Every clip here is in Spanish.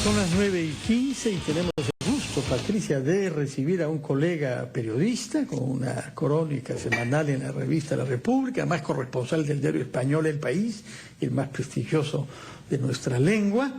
Son las 9:15 y tenemos el gusto, Patricia, de recibir a un colega periodista con una crónica semanal en la revista La República, además corresponsal del diario español El País, el más prestigioso de nuestra lengua,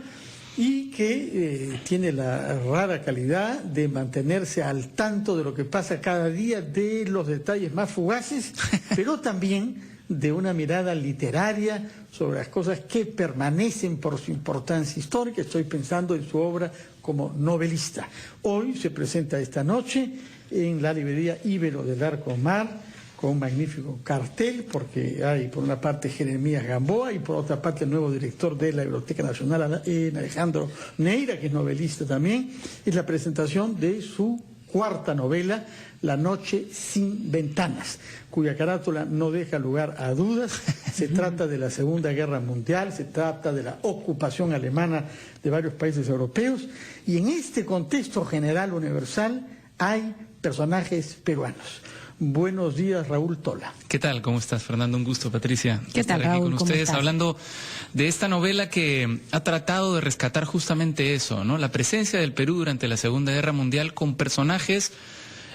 y que tiene la rara calidad de mantenerse al tanto de lo que pasa cada día, de los detalles más fugaces, pero también de una mirada literaria sobre las cosas que permanecen por su importancia histórica. Estoy pensando en su obra como novelista. Hoy se presenta esta noche en la librería Ibero del Arco Mar, con un magnífico cartel, porque hay por una parte Jeremías Gamboa y por otra parte el nuevo director de la Biblioteca Nacional, Alejandro Neira, que es novelista también. Es la presentación de su cuarta novela, La noche sin ventanas, cuya carátula no deja lugar a dudas. Se trata de la Segunda Guerra Mundial, se trata de la ocupación alemana de varios países europeos, y en este contexto general universal hay personajes peruanos. Buenos días, Raúl Tola. ¿Qué tal? ¿Cómo estás, Fernando? Un gusto, Patricia. ¿Qué tal, Raúl? Aquí con ustedes, estás? hablando de esta novela que ha tratado de rescatar justamente eso, ¿no? La presencia del Perú durante la Segunda Guerra Mundial, con personajes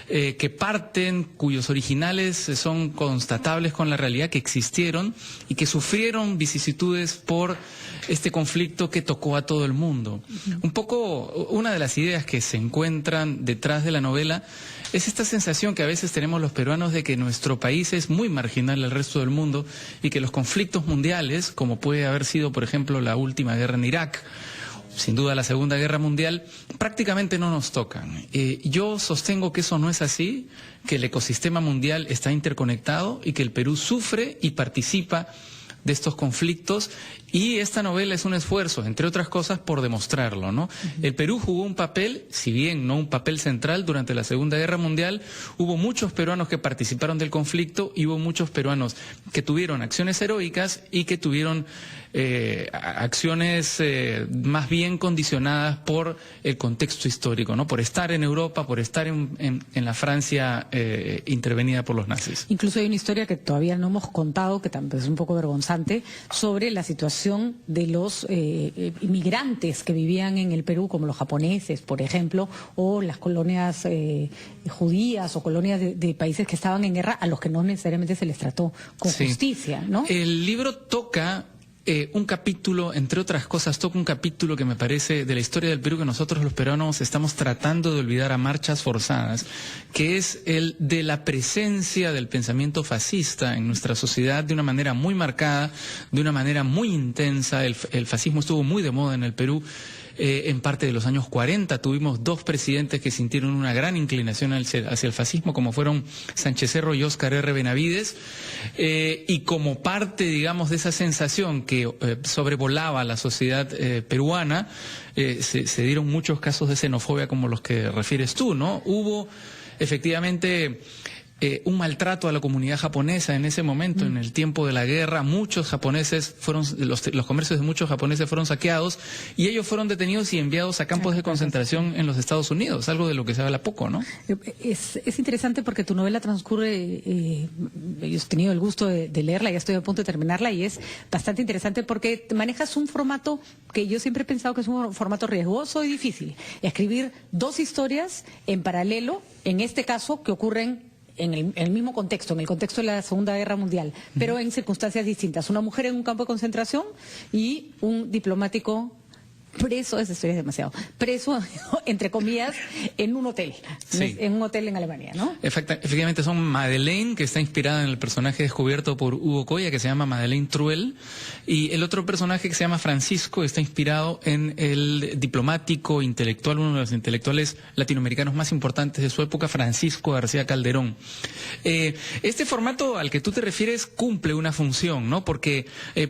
que parten, cuyos originales son constatables con la realidad, que existieron y que sufrieron vicisitudes por este conflicto que tocó a todo el mundo. Un poco, una de las ideas que se encuentran detrás de la novela es esta sensación que a veces tenemos los peruanos de que nuestro país es muy marginal al resto del mundo y que los conflictos mundiales, como puede haber sido, por ejemplo, la última guerra en Irak, sin duda la Segunda Guerra Mundial, prácticamente no nos tocan. Yo sostengo que eso no es así, que el ecosistema mundial está interconectado y que el Perú sufre y participa de estos conflictos, y esta novela es un esfuerzo, entre otras cosas, por demostrarlo, ¿no? El Perú jugó un papel, si bien no un papel central, durante la Segunda Guerra Mundial. Hubo muchos peruanos que participaron del conflicto y hubo muchos peruanos que tuvieron acciones heroicas y que tuvieron acciones más bien condicionadas por el contexto histórico, ¿no? Por estar en Europa, por estar en la Francia intervenida por los nazis. Incluso hay una historia que todavía no hemos contado, que también es un poco vergonzante, sobre la situación de los inmigrantes que vivían en el Perú, como los japoneses, por ejemplo, o las colonias judías o colonias de países que estaban en guerra, a los que no necesariamente se les trató con justicia, ¿no? El libro toca un capítulo, entre otras cosas, toca un capítulo que me parece de la historia del Perú que nosotros los peruanos estamos tratando de olvidar a marchas forzadas, que es el de la presencia del pensamiento fascista en nuestra sociedad de una manera muy marcada, de una manera muy intensa. El fascismo estuvo muy de moda en el Perú. En parte de los años 40 tuvimos dos presidentes que sintieron una gran inclinación hacia el fascismo, como fueron Sánchez Cerro y Óscar R. Benavides, y como parte, digamos, de esa sensación que sobrevolaba la sociedad peruana, se dieron muchos casos de xenofobia como los que refieres tú, ¿no? Hubo efectivamente un maltrato a la comunidad japonesa en ese momento, en el tiempo de la guerra. Muchos japoneses los comercios de muchos japoneses fueron saqueados y ellos fueron detenidos y enviados a campos de concentración en los Estados Unidos, algo de lo que se habla poco, ¿no? Es interesante porque tu novela transcurre, yo he tenido el gusto de leerla, ya estoy a punto de terminarla, y es bastante interesante porque manejas un formato que yo siempre he pensado que es un formato riesgoso y difícil: escribir dos historias en paralelo, en este caso, que ocurren en el mismo contexto, en el contexto de la Segunda Guerra Mundial, pero en circunstancias distintas. Una mujer en un campo de concentración y un diplomático preso, esa historia es demasiado, preso, entre comillas, en un hotel, en un hotel en Alemania, ¿no? Efectivamente, son Madeleine, que está inspirada en el personaje descubierto por Hugo Coya, que se llama Madeleine Truel, y el otro personaje que se llama Francisco está inspirado en el diplomático intelectual, uno de los intelectuales latinoamericanos más importantes de su época, Francisco García Calderón. Este formato al que tú te refieres cumple una función, ¿no? Porque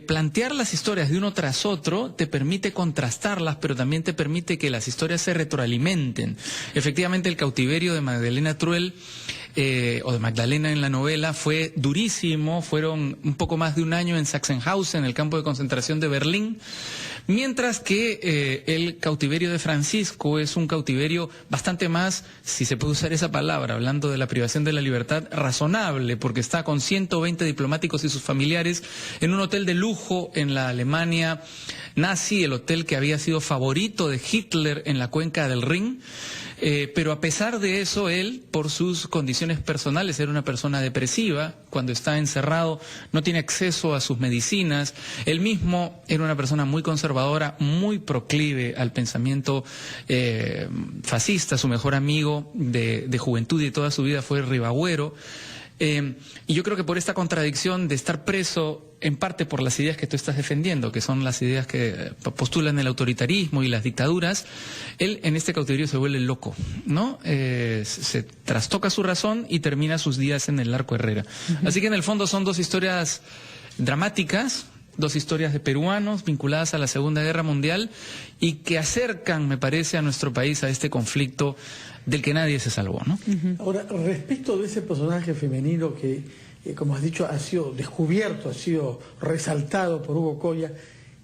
plantear las historias de uno tras otro te permite contrastar, pero también te permite que las historias se retroalimenten. Efectivamente, el cautiverio de Magdalena Truel, o de Magdalena en la novela, fue durísimo. Fueron un poco más de un año en Sachsenhausen, el campo de concentración de Berlín, Mientras que el cautiverio de Francisco es un cautiverio bastante más, si se puede usar esa palabra, hablando de la privación de la libertad, razonable, porque está con 120 diplomáticos y sus familiares en un hotel de lujo en la Alemania nazi, el hotel que había sido favorito de Hitler en la cuenca del Rin. Pero a pesar de eso, él, por sus condiciones personales, era una persona depresiva. Cuando está encerrado, no tiene acceso a sus medicinas. Él mismo era una persona muy conservadora, muy proclive al pensamiento fascista. Su mejor amigo de juventud y de toda su vida fue Ribagüero. Y yo creo que por esta contradicción de estar preso, en parte por las ideas que tú estás defendiendo, que son las ideas que postulan el autoritarismo y las dictaduras, él en este cautiverio se vuelve loco, ¿no? Se trastoca su razón y termina sus días en el Arco Herrera. Así que en el fondo son dos historias dramáticas, dos historias de peruanos vinculadas a la Segunda Guerra Mundial y que acercan, me parece, a nuestro país a este conflicto del que nadie se salvó, ¿no? Ahora, respecto de ese personaje femenino que, como has dicho, ha sido descubierto, ha sido resaltado por Hugo Coya,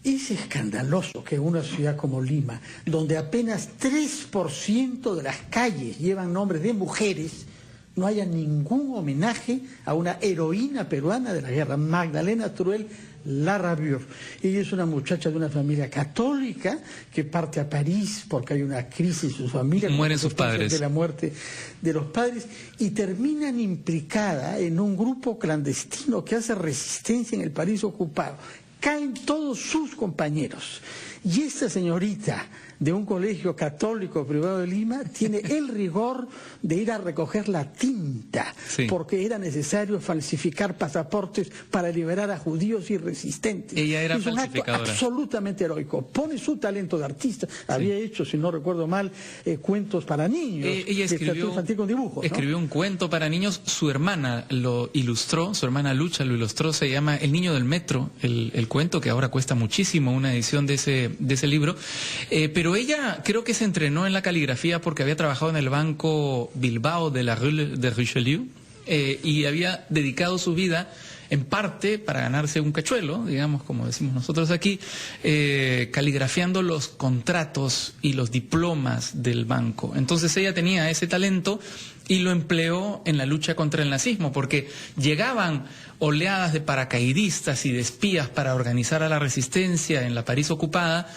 es escandaloso que en una ciudad como Lima, donde apenas 3% de las calles llevan nombres de mujeres, no haya ningún homenaje a una heroína peruana de la guerra, Magdalena Teruel Larrabure. Ella es una muchacha de una familia católica que parte a París porque hay una crisis en su familia. Mueren sus padres. De la muerte de los padres y terminan implicada en un grupo clandestino que hace resistencia en el París ocupado. Caen todos sus compañeros. Y esta señorita de un colegio católico privado de Lima tiene el rigor de ir a recoger la tinta, porque era necesario falsificar pasaportes para liberar a judíos y resistentes. Ella era es un acto absolutamente heroico. Pone su talento de artista. Había hecho, si no recuerdo mal, cuentos para niños. Ella escribió, infantil con dibujos, ¿no? Escribió un cuento para niños. Su hermana lo ilustró, su hermana Lucha lo ilustró. Se llama El niño del metro, el cuento, que ahora cuesta muchísimo una edición de ese libro. Pero ella creo que se entrenó en la caligrafía porque había trabajado en el Banco Bilbao de la Rue de Richelieu y había dedicado su vida en parte para ganarse un cachuelo, digamos, como decimos nosotros aquí, caligrafiando los contratos y los diplomas del banco. Entonces ella tenía ese talento y lo empleó en la lucha contra el nazismo, porque llegaban oleadas de paracaidistas y de espías para organizar a la resistencia en la París ocupada.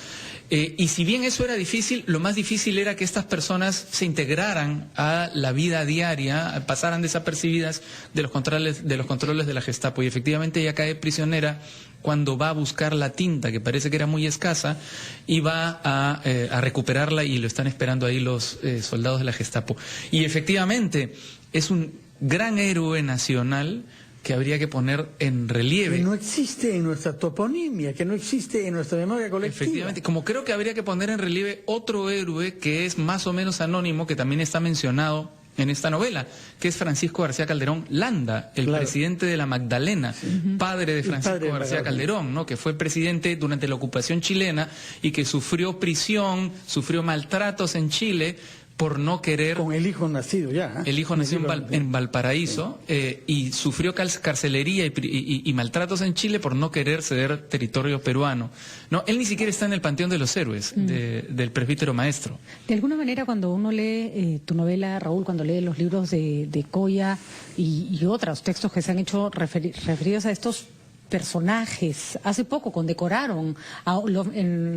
Y si bien eso era difícil, lo más difícil era que estas personas se integraran a la vida diaria, pasaran desapercibidas de los controles de la Gestapo. Y efectivamente ella cae prisionera cuando va a buscar la tinta, que parece que era muy escasa, y va a recuperarla y lo están esperando ahí los soldados de la Gestapo. Y efectivamente es un gran héroe nacional que habría que poner en relieve. Que no existe en nuestra toponimia, que no existe en nuestra memoria colectiva. Efectivamente, como creo que habría que poner en relieve otro héroe que es más o menos anónimo, que también está mencionado en esta novela, que es Francisco García Calderón Landa, el presidente de la Magdalena, padre de Francisco García Calderón, ¿no? Que fue presidente durante la ocupación chilena y que sufrió prisión, sufrió maltratos en Chile por no querer... Con el hijo nacido ya. El hijo nació en Valparaíso y sufrió carcelería y maltratos en Chile por no querer ceder territorio peruano. No, él ni siquiera está en el panteón de los héroes del presbítero maestro. De alguna manera, cuando uno lee tu novela, Raúl, cuando lee los libros de Coya y otros textos que se han hecho referidos a estos personajes, hace poco condecoraron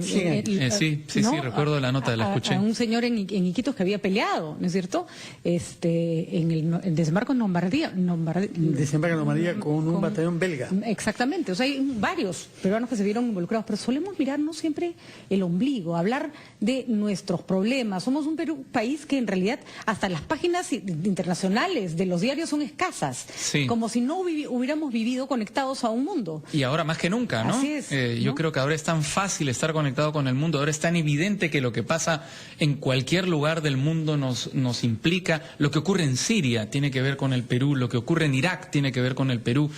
sí, recuerdo la nota, la escuché. A un señor en Iquitos que había peleado, ¿no es cierto? En el desembarco en Lombardía. Desembarco en Lombardía con un batallón belga. Exactamente, o sea, hay varios peruanos que se vieron involucrados, pero solemos mirarnos siempre el ombligo, hablar de nuestros problemas. Somos un país que en realidad hasta las páginas internacionales de los diarios son escasas, como si no hubiéramos vivido conectados a un mundo. Y ahora más que nunca, ¿no? Así es, ¿no? Yo creo que ahora es tan fácil estar conectado con el mundo, ahora es tan evidente que lo que pasa en cualquier lugar del mundo nos implica. Lo que ocurre en Siria tiene que ver con el Perú, lo que ocurre en Irak tiene que ver con el Perú.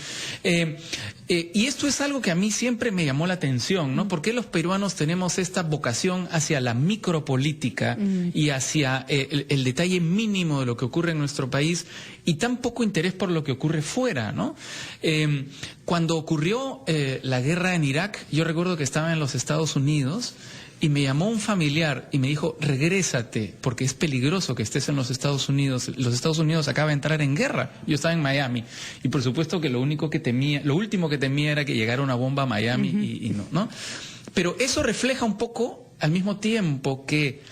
Y esto es algo que a mí siempre me llamó la atención, ¿no? ¿Por qué los peruanos tenemos esta vocación hacia la micropolítica y hacia el detalle mínimo de lo que ocurre en nuestro país y tan poco interés por lo que ocurre fuera, ¿no? Cuando ocurrió la guerra en Irak, yo recuerdo que estaba en los Estados Unidos y me llamó un familiar y me dijo, regrésate, porque es peligroso que estés en los Estados Unidos. Los Estados Unidos acaba de entrar en guerra. Yo estaba en Miami. Y por supuesto que lo último que temía era que llegara una bomba a Miami y no. Pero eso refleja un poco, al mismo tiempo que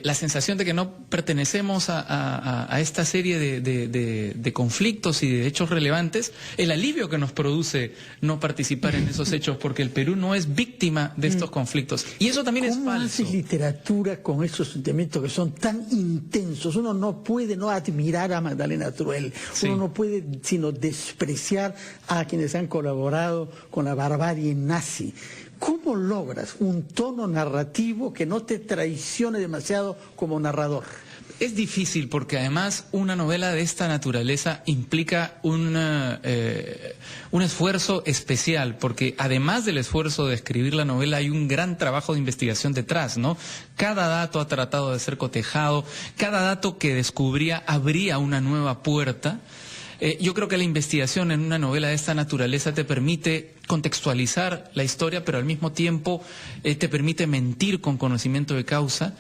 la sensación de que no pertenecemos a esta serie de conflictos y de hechos relevantes, el alivio que nos produce no participar en esos hechos, porque el Perú no es víctima de estos conflictos. Y eso también es falso. ¿Cómo haces literatura con esos sentimientos que son tan intensos? Uno no puede no admirar a Magdalena Truell, uno no puede sino despreciar a quienes han colaborado con la barbarie nazi. ¿Cómo logras un tono narrativo que no te traicione demasiado como narrador? Es difícil porque además una novela de esta naturaleza implica un esfuerzo especial, porque además del esfuerzo de escribir la novela hay un gran trabajo de investigación detrás, ¿no? Cada dato ha tratado de ser cotejado, cada dato que descubría abría una nueva puerta. Yo creo que la investigación en una novela de esta naturaleza te permite contextualizar la historia, pero al mismo tiempo te permite mentir con conocimiento de causa.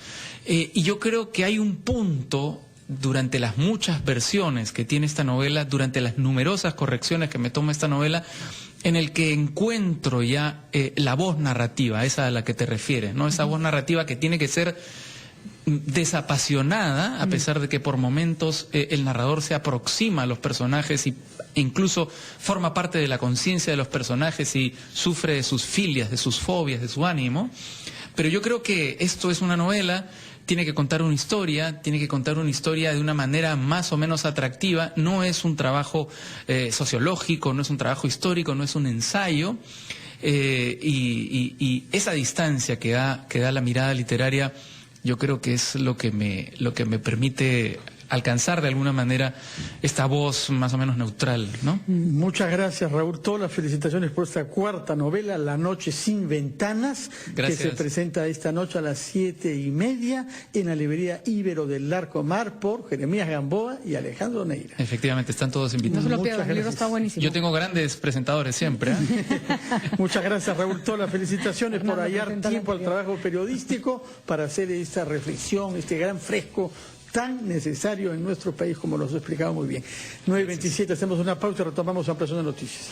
Y yo creo que hay un punto durante las muchas versiones que tiene esta novela, durante las numerosas correcciones que me toma esta novela, en el que encuentro ya la voz narrativa, esa a la que te refieres, ¿no? Esa voz narrativa que tiene que ser desapasionada, a pesar de que por momentos el narrador se aproxima a los personajes e incluso forma parte de la conciencia de los personajes y sufre de sus filias, de sus fobias, de su ánimo. Pero yo creo que esto es una novela, tiene que contar una historia de una manera más o menos atractiva, no es un trabajo sociológico, no es un trabajo histórico, no es un ensayo, y esa distancia que da la mirada literaria, yo creo que es lo que me permite alcanzar de alguna manera esta voz más o menos neutral, ¿no? Muchas gracias, Raúl. Todas las felicitaciones por esta cuarta novela, La noche sin ventanas, gracias. Que se presenta esta noche a las 7:30 en la librería Ibero del Larcomar por Jeremías Gamboa y Alejandro Neira. Efectivamente, están todos invitados. No se lo pierdan, el libro está buenísimo. Yo tengo grandes presentadores siempre, ¿eh? Muchas gracias, Raúl. Todas las felicitaciones por hallar tiempo al trabajo periodístico para hacer esta reflexión, este gran fresco tan necesario en nuestro país, como lo has explicado muy bien. 9:27, hacemos una pausa y retomamos Ampliación de Noticias.